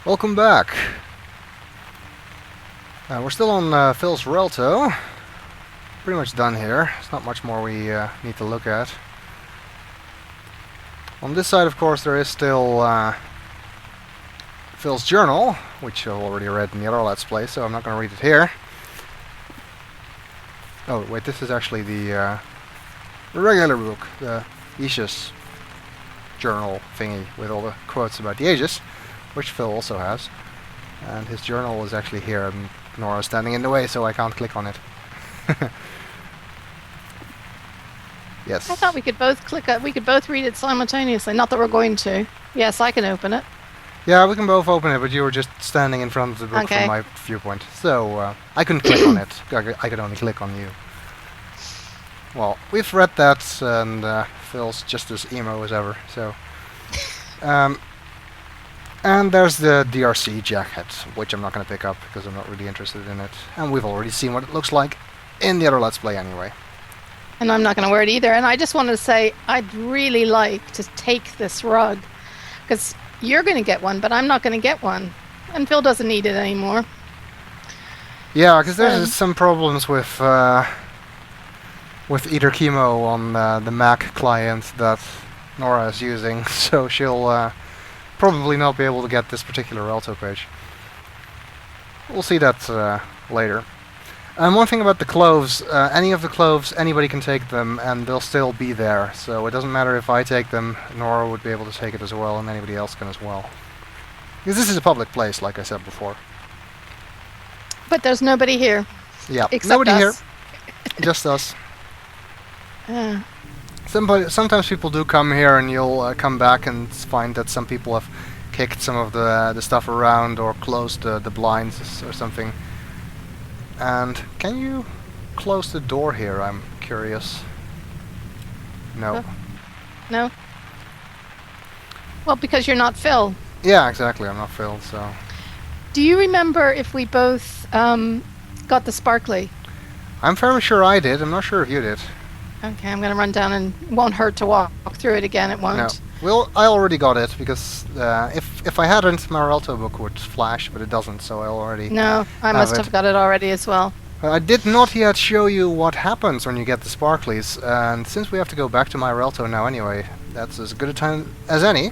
Welcome back. We're still on Phil's Relto. Pretty much done here. There's not much more we need to look at. On this side, of course, there is still Phil's journal, which I've already read in the other Let's Play, so I'm not going to read it here. Oh, wait, this is actually the regular book, the Aegis journal thingy with all the quotes about the Aegis, which Phil also has. And his journal is actually here, and Nora's standing in the way, so I can't click on it. Yes. I thought we could both we could both read it simultaneously. Not that we're going to. Yes, I can open it. Yeah, we can both open it, but you were just standing in front of the book from my viewpoint. So, I couldn't click on it. I could only click on you. Well, we've read that, and Phil's just as emo as ever, so... and there's the DRC jacket, which I'm not going to pick up, because I'm not really interested in it. And we've already seen what it looks like in the other Let's Play anyway. And I'm not going to wear it either. And I just wanted to say, I'd really like to take this rug. Because you're going to get one, but I'm not going to get one. And Phil doesn't need it anymore. Yeah, because there's some problems with either chemo on the Mac client that Nora is using, so she'll probably not be able to get this particular Relto page. We'll see that later. And one thing about the cloves, any of the cloves, anybody can take them and they'll still be there. So it doesn't matter if I take them, Nora would be able to take it as well, and anybody else can as well. Because this is a public place, like I said before. But there's nobody here. Yeah, except nobody us. here. Just us. Sometimes people do come here and you'll come back and find that some people have kicked some of the stuff around or closed the blinds or something. And can you close the door here? I'm curious. No. No? Well, because you're not Phil. Yeah, exactly. I'm not Phil, so... Do you remember if we both got the sparkly? I'm fairly sure I did. I'm not sure if you did. Okay, I'm going to run down, and it won't hurt to walk through it again. It won't. No. Well, I already got it, because if I hadn't, my Relto book would flash, but it doesn't, so I already No, I must have got it already as well. I did not yet show you what happens when you get the sparklies, and since we have to go back to my Relto now anyway, that's as good a time as any.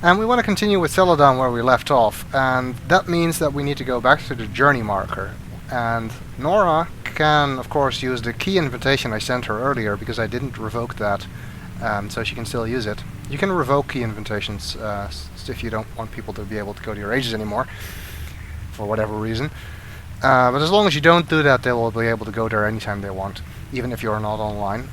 And we want to continue with Teledahn where we left off, and that means that we need to go back to the journey marker. And Nora can, of course, use the key invitation I sent her earlier, because I didn't revoke that, so she can still use it. You can revoke key invitations if you don't want people to be able to go to your Aegis anymore, for whatever reason. But as long as you don't do that, they will be able to go there anytime they want, even if you're not online.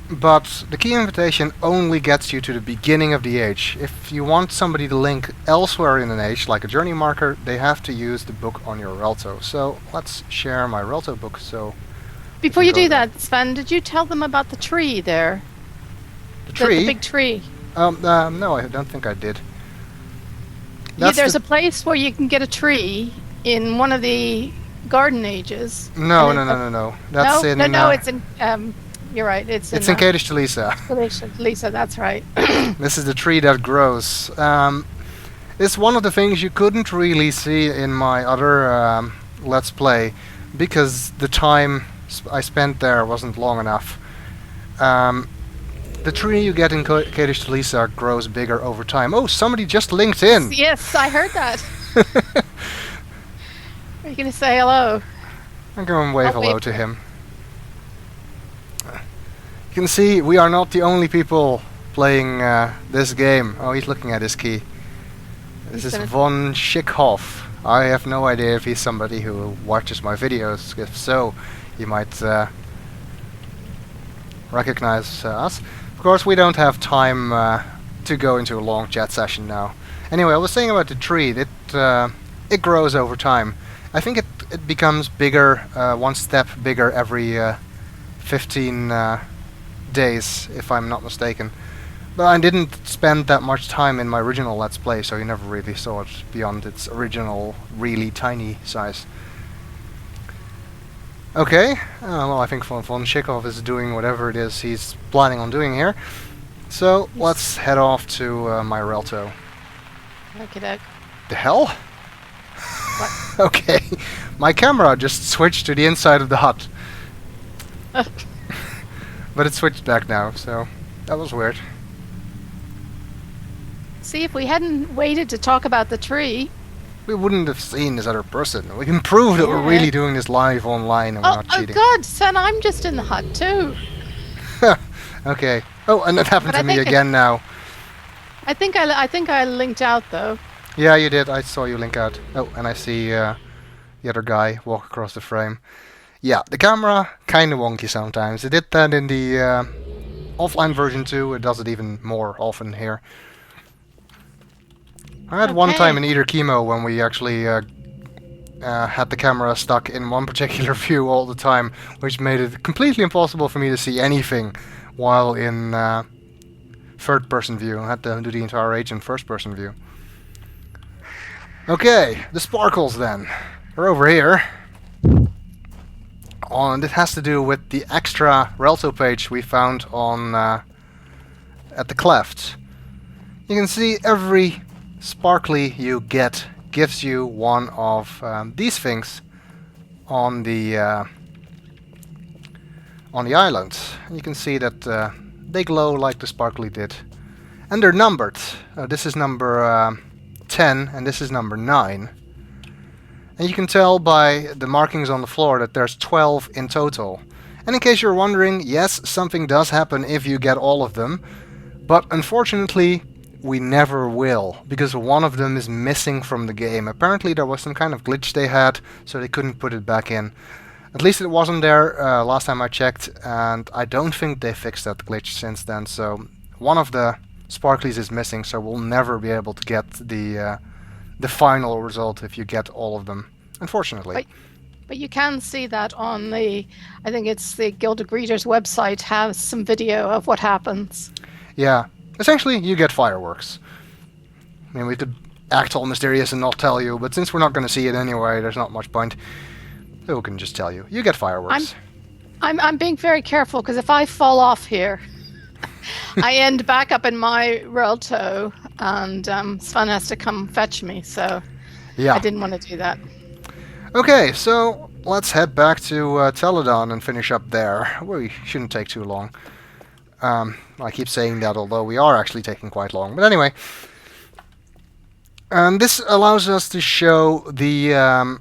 But the key invitation only gets you to the beginning of the age. If you want somebody to link elsewhere in an age, like a journey marker, they have to use the book on your Relto. So let's share my Relto book. So before you do that, Sven, did you tell them about the tree there? The tree? The big tree. No, I don't think I did. Yeah, there's a place where you can get a tree in one of the garden ages. No. That's in... No, it's in... you're right. It's in Teledahn. Lisa, that's right. This is the tree that grows. It's one of the things you couldn't really see in my other Let's Play, because the time I spent there wasn't long enough. The tree you get in Teledahn Lisa grows bigger over time. Oh, somebody just linked in! Yes, I heard that. Are you going to say hello? I'm going to wave hello to him. You can see we are not the only people playing this game. Oh, he's looking at his key. This is Von Schickhoff. I have no idea if he's somebody who watches my videos. If so, he might recognize us. Of course, we don't have time to go into a long chat session now. Anyway, I was saying about the tree. It grows over time. I think it becomes bigger, one step bigger every 15 days, if I'm not mistaken. But I didn't spend that much time in my original Let's Play, so you never really saw it beyond its original, really tiny size. Okay, well, I think Von Schickhoff is doing whatever it is he's planning on doing here. So let's head off to my Relto. Okie doke. The hell? What? Okay, my camera just switched to the inside of the hut, but it switched back now, so that was weird. See, if we hadn't waited to talk about the tree. We wouldn't have seen this other person. We can prove that we're Yeah. really doing this live online and we're Oh, not oh cheating. God, son, I'm just in the hut too. Okay. Oh, and that happened But to I me think again now. I think I linked out though. Yeah, you did. I saw you link out. Oh, and I see the other guy walk across the frame. Yeah, the camera kind of wonky sometimes. It did that in the offline version too. It does it even more often here. I had one time in either chemo when we actually had the camera stuck in one particular view all the time, which made it completely impossible for me to see anything while in third-person view. I had to do the entire age in first-person view. Okay, the sparkles then. They're over here. And it has to do with the extra Relto page we found on at the cleft. You can see every sparkly you get gives you one of these things on the island. And you can see that they glow like the sparkly did, and they're numbered. This is number 10 and this is number 9. And you can tell by the markings on the floor that there's 12 in total. And in case you're wondering, yes, something does happen if you get all of them, but unfortunately we never will, because one of them is missing from the game. Apparently there was some kind of glitch they had, so they couldn't put it back in. At least it wasn't there last time I checked, and I don't think they fixed that glitch since then, so one of the sparklies is missing, so we'll never be able to get the final result if you get all of them, unfortunately. But you can see that on the, I think it's the Guild of Greeters website has some video of what happens. Yeah, essentially you get fireworks. I mean, we could act all mysterious and not tell you, but since we're not going to see it anyway, there's not much point. So we can just tell you. You get fireworks. I'm being very careful because if I fall off here, I end back up in my Relto, and Sven has to come fetch me. So Yeah. I didn't want to do that. Okay, so let's head back to Teledahn and finish up there. We shouldn't take too long. I keep saying that, although we are actually taking quite long. But anyway, this allows us to show the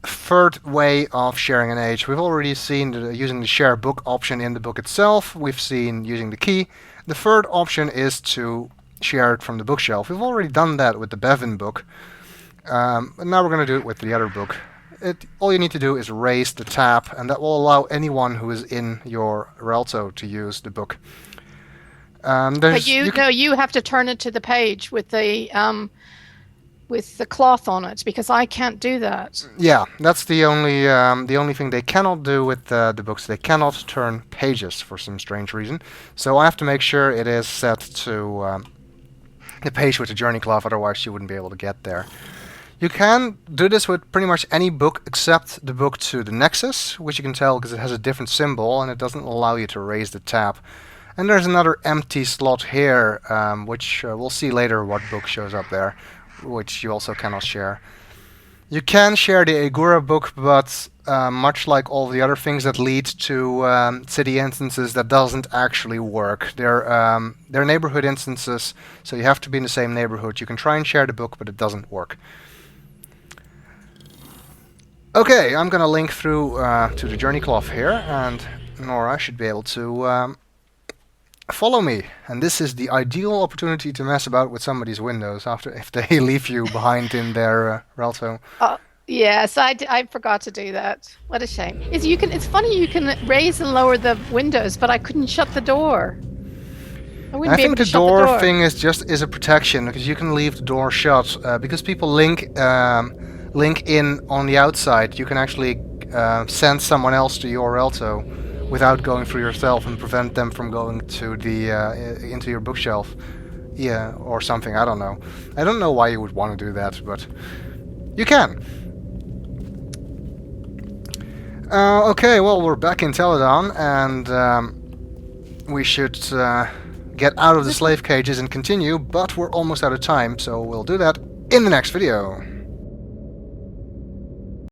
third way of sharing an age. We've already seen using the share book option in the book itself. We've seen using the key. The third option is to share it from the bookshelf. We've already done that with the Bevan book. And now we're going to do it with the other book. All you need to do is raise the tab, and that will allow anyone who is in your Relto to use the book. But you have to turn it to the page with the cloth on it, because I can't do that. Yeah, that's the only thing they cannot do with the books. They cannot turn pages for some strange reason. So I have to make sure it is set to the page with the journey cloth, otherwise you wouldn't be able to get there. You can do this with pretty much any book except the book to the Nexus, which you can tell because it has a different symbol and it doesn't allow you to raise the tab. And there's another empty slot here, which we'll see later what book shows up there, which you also cannot share. You can share the Agura book, but much like all the other things that lead to city instances, that doesn't actually work. They're neighborhood instances, so you have to be in the same neighborhood. You can try and share the book, but it doesn't work. Okay, I'm gonna link through to the journey cloth here, and Nora should be able to follow me. And this is the ideal opportunity to mess about with somebody's windows if they leave you behind in their Relto. Yes, I forgot to do that. What a shame. It's funny you can raise and lower the windows, but I couldn't shut the door. I think the door thing is a protection, because you can leave the door shut because people link in on the outside. You can actually send someone else to your Relto without going through yourself and prevent them from going to the into your bookshelf, or something. I don't know. I don't know why you would want to do that, but you can. Okay, well, we're back in Teledahn, and we should get out of the slave cages and continue, but we're almost out of time, so we'll do that in the next video.